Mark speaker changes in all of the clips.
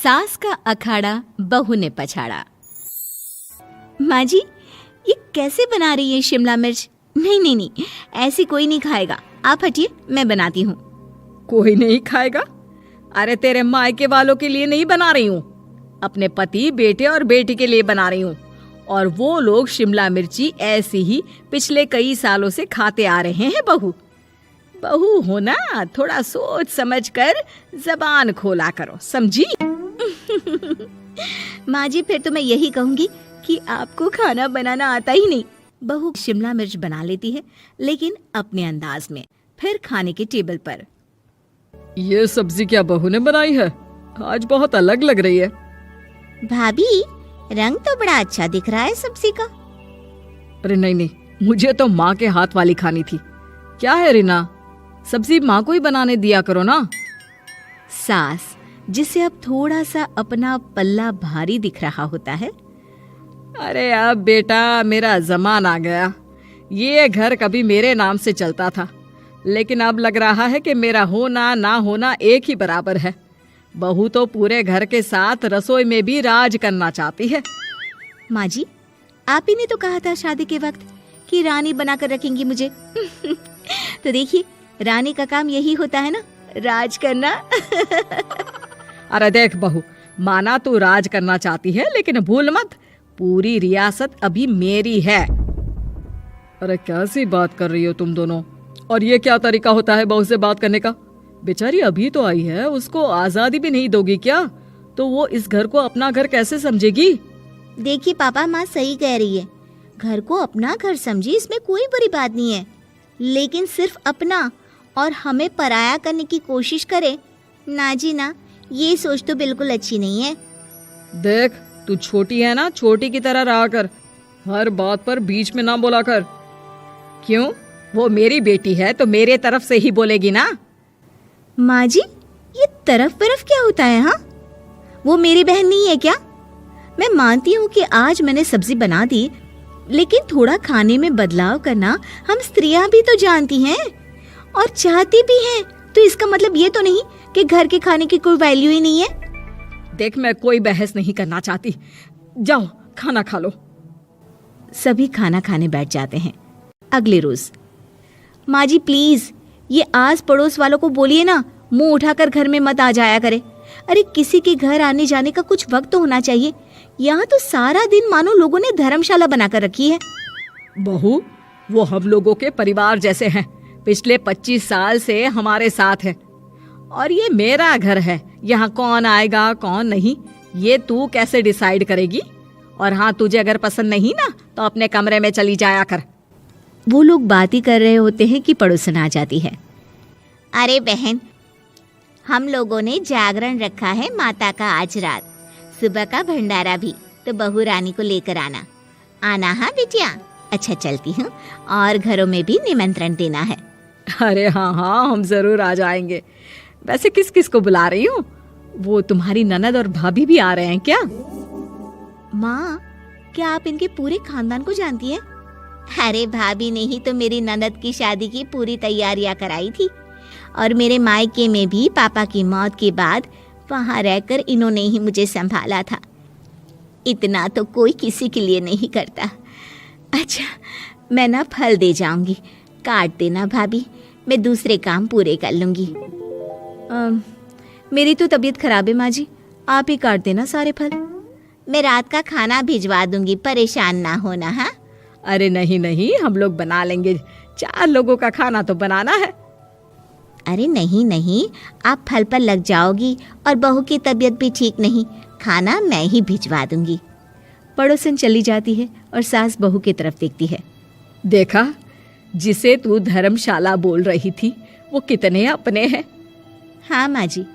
Speaker 1: सास का अखाड़ा बहू ने पछाड़ा। माँ जी, ये कैसे बना रही है शिमला मिर्च? नहीं नहीं नहीं, ऐसी कोई नहीं खाएगा। आप हटिए, मैं बनाती हूँ।
Speaker 2: कोई नहीं खाएगा? अरे तेरे मायके वालों के लिए नहीं बना रही हूँ, अपने पति, बेटे और बेटी के लिए बना रही हूँ। और वो लोग शिमला मिर्ची ऐसी ही पिछले कई सालों से खाते आ रहे हैं। बहू बहू हो ना, थोड़ा सोच समझ कर जबान खोला करो, समझी?
Speaker 1: माँ जी, फिर तो मैं यही कहूँगी कि आपको खाना बनाना आता ही नहीं। बहू शिमला मिर्च बना लेती है, लेकिन अपने अंदाज में। फिर खाने के टेबल पर,
Speaker 2: ये सब्जी क्या बहू ने बनाई है? आज बहुत अलग लग रही है।
Speaker 1: भाभी, रंग तो बड़ा अच्छा दिख रहा है सब्जी का।
Speaker 2: अरे नहीं नहीं, मुझे तो माँ के हाथ वाली खानी थी। क्या है रीना, सब्जी माँ को ही बनाने दिया करो ना।
Speaker 1: सास, जिसे अब थोड़ा सा अपना पल्ला भारी दिख रहा होता है।
Speaker 2: अरे अब बेटा मेरा जमाना आ गया। ये घर कभी मेरे नाम से चलता था, लेकिन अब लग रहा है कि मेरा होना ना होना एक ही बराबर है। बहू तो पूरे घर के साथ रसोई में भी राज करना चाहती है।
Speaker 1: माँ जी, आप ही ने तो कहा था शादी के वक्त कि रानी बनाकर रखेंगी मुझे। तो देखिए, रानी का काम यही होता है ना, राज करना।
Speaker 2: अरे देख बहू, माना तू राज करना चाहती है, लेकिन भूल मत, पूरी रियासत अभी मेरी है। अरे कैसी बात कर रही हो तुम दोनों? और ये क्या तरीका होता है बहू से बात करने का? बेचारी अभी तो आई है, उसको आजादी भी नहीं दोगी क्या? तो वो इस घर को अपना घर कैसे समझेगी?
Speaker 1: देखिए पापा, माँ सही कह रही है। घर को अपना घर समझी, इसमें कोई बुरी बात नहीं है। लेकिन सिर्फ अपना और हमें पराया करने की कोशिश करे ना जी ना, ये सोच तो बिल्कुल अच्छी नहीं है।
Speaker 2: देख, तू छोटी है ना, छोटी की तरह रहा कर। हर बात पर बीच में ना बोला कर। क्यों? वो मेरी बेटी है तो मेरे तरफ से ही बोलेगी ना।
Speaker 1: माँ जी, ये तरफ क्या होता है? हाँ, वो मेरी बहन नहीं है क्या? मैं मानती हूँ कि आज मैंने सब्जी बना दी, लेकिन थोड़ा खाने में बदलाव करना हम स्त्रियां भी तो जानती हैं और चाहती भी हैं। तो इसका मतलब ये तो नहीं कि घर के खाने की कोई वैल्यू ही नहीं है।
Speaker 2: देख, मैं कोई बहस नहीं करना चाहती, जाओ खाना खा लो।
Speaker 1: सभी खाना खाने बैठ जाते हैं। अगले रोज, माँ जी प्लीज, ये आस पड़ोस वालों को बोलिए ना, मुंह उठाकर घर में मत आ जाया करे। अरे किसी के घर आने जाने का कुछ वक्त तो होना चाहिए। यहाँ तो सारा दिन मानो लोगों ने धर्मशाला बनाकर रखी है।
Speaker 2: बहू, वो हम लोगों के परिवार जैसे हैं, पिछले 25 साल से हमारे साथ हैं। और ये मेरा घर है, यहाँ कौन आएगा कौन नहीं ये तू कैसे डिसाइड करेगी? और हाँ, तुझे अगर पसंद नहीं ना तो अपने कमरे में चली जाया कर।
Speaker 1: वो लोग बात ही कर रहे होते हैं कि पड़ोसन आ जाती है। अरे बहन, हम लोगों ने जागरण रखा है माता का आज रात, सुबह का भंडारा भी, तो बहू रानी को लेकर आना। आना हाँ बिटिया? अच्छा चलती हूँ, और घरों में भी निमंत्रण देना है।
Speaker 2: अरे हाँ हाँ, हम जरूर आ जाएंगे। वैसे किस किस को बुला रही हूँ? वो तुम्हारी ननद और भाभी भी आ रहे हैं क्या?
Speaker 1: माँ, क्या आप इनके पूरे खानदान को जानती हैं? अरे भाभी ने ही तो मेरी ननद की शादी की पूरी तैयारियां कराई थी, और मेरे मायके में भी पापा की मौत के बाद वहाँ रहकर इन्होंने ही मुझे संभाला था। इतना तो कोई किसी के लिए नहीं करता। अच्छा, मैं ना फल दे जाऊंगी, काट देना भाभी, मैं दूसरे काम पूरे कर लूंगी। मेरी तो तबीयत खराब है माँ जी, आप ही काट देना सारे फल। मैं रात का खाना भिजवा दूंगी, परेशान ना होना। हाँ?
Speaker 2: अरे नहीं नहीं, हम लोग बना लेंगे, 4 लोगों का खाना तो बनाना है।
Speaker 1: अरे नहीं नहीं, आप फल पर लग जाओगी, और बहू की तबीयत भी ठीक नहीं, खाना मैं ही भिजवा दूंगी। पड़ोसन चली जाती है और सास बहू की तरफ देखती है।
Speaker 2: देखा, जिसे तू धर्मशाला बोल रही थी वो कितने अपने हैं।
Speaker 1: हाँ माँ जी,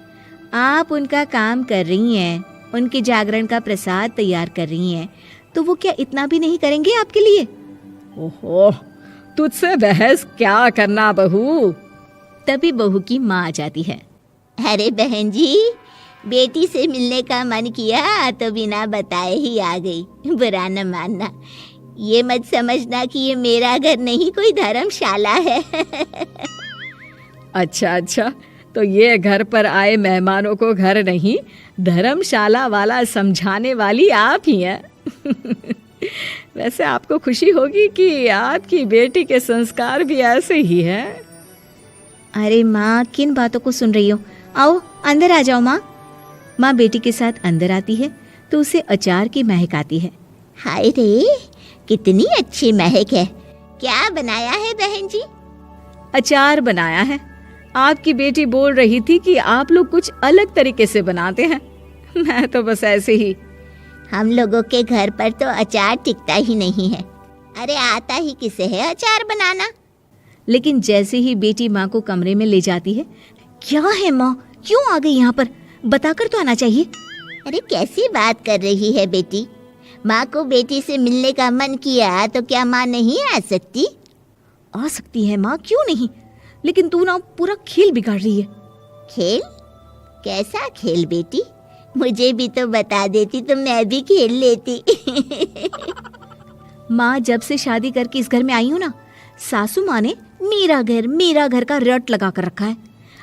Speaker 1: आप उनका काम कर रही हैं, उनके जागरण का प्रसाद तैयार कर रही हैं, तो वो क्या इतना भी नहीं करेंगे आपके लिए?
Speaker 2: ओहो, तुझसे बहस क्या करना बहू।
Speaker 1: तभी बहू की माँ आ जाती है। अरे बहन जी, बेटी से मिलने का मन किया तो बिना बताए ही आ गई, बुरा न मानना। ये मत समझना कि ये मेरा घर नहीं, कोई धर्मशाला है।
Speaker 2: अच्छा अच्छा, तो ये घर पर आए मेहमानों को घर नहीं धर्मशाला वाला समझाने वाली आप ही हैं। वैसे आपको खुशी होगी कि आपकी बेटी के संस्कार भी ऐसे ही हैं।
Speaker 1: अरे माँ, किन बातों को सुन रही हो? आओ अंदर आ जाओ माँ। माँ बेटी के साथ अंदर आती है तो उसे अचार की महक आती है। हाय रे, कितनी अच्छी महक है। क्या बनाया है बहन जी?
Speaker 2: अचार बनाया है। आपकी बेटी बोल रही थी कि आप लोग कुछ अलग तरीके से बनाते हैं। मैं तो बस ऐसे ही।
Speaker 1: हम लोगों के घर पर तो अचार टिकता ही नहीं है। अरे आता ही किसे है अचार बनाना? लेकिन जैसे ही बेटी माँ को कमरे में ले जाती है, क्या है माँ, क्यों आ गई यहाँ पर? बताकर तो आना चाहिए। अरे कैसी बात कर रही है बेटी? माँ को बेटी से मिलने का मन किया तो क्या माँ नहीं आ सकती? आ सकती है माँ, क्यों नहीं, लेकिन तू ना पूरा खेल बिगाड़ रही है। खेल? कैसा खेल बेटी? मुझे भी तो बता देती तो मैं भी खेल लेती। माँ, जब से शादी करके इस घर में आई हूँ ना, सासू माँ ने मेरा घर का रट लगा कर रखा है।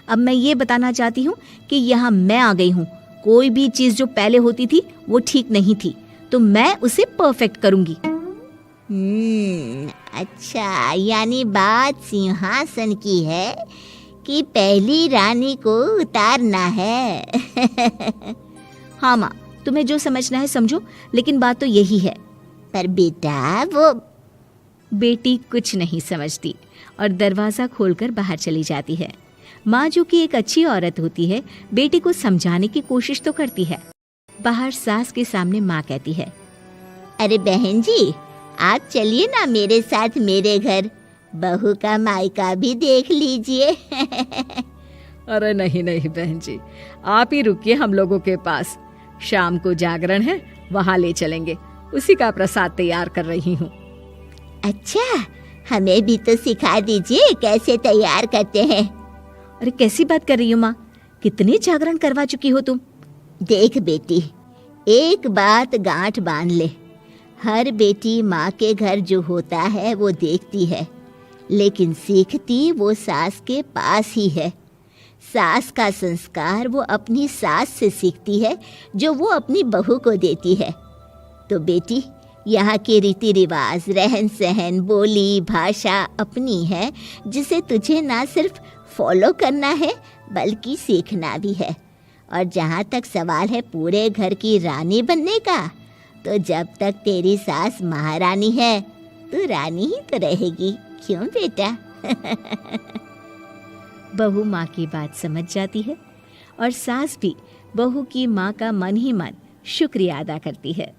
Speaker 1: अब मैं ये बताना चाहती हूँ कि यहाँ मैं आ गई हूँ। कोई भी चीज़ जो पहले होती थी वो ठीक नहीं थी, तो मैं उसे परफेक्ट करूँगी। अच्छा, यानी बात सिंहासन की है कि पहली रानी को उतारना है। हाँ माँ, तुम्हें जो समझना है समझो, लेकिन बात तो यही है। पर बेटा वो... बेटी कुछ नहीं समझती और दरवाज़ा खोलकर बाहर चली जाती है। माँ, जो कि एक अच्छी औरत होती है, बेटी को समझाने की कोशिश तो करती है। बाहर सास के सामने माँ कहती है, अरे बहन जी, आप चलिए ना मेरे साथ मेरे घर, बहू का मायका भी देख लीजिए।
Speaker 2: अरे नहीं नहीं बहन जी, आप ही रुकिए हम लोगों के पास। शाम को जागरण है, वहाँ ले चलेंगे। उसी का प्रसाद तैयार कर रही हूँ।
Speaker 1: अच्छा, हमें भी तो सिखा दीजिए कैसे तैयार करते हैं। अरे कैसी बात कर रही हो माँ, कितने जागरण करवा चुकी हो तुम? देख बेटी, एक बात गांठ बांध ले, हर बेटी माँ के घर जो होता है वो देखती है, लेकिन सीखती वो सास के पास ही है। सास का संस्कार वो अपनी सास से सीखती है, जो वो अपनी बहू को देती है। तो बेटी, यहाँ के रीति रिवाज, रहन सहन, बोली भाषा अपनी है, जिसे तुझे ना सिर्फ फॉलो करना है बल्कि सीखना भी है। और जहाँ तक सवाल है पूरे घर की रानी बनने का, तो जब तक तेरी सास महारानी है, तू रानी ही तो रहेगी। क्यों बेटा? बहू माँ की बात समझ जाती है और सास भी बहू की माँ का मन ही मन शुक्रिया अदा करती है।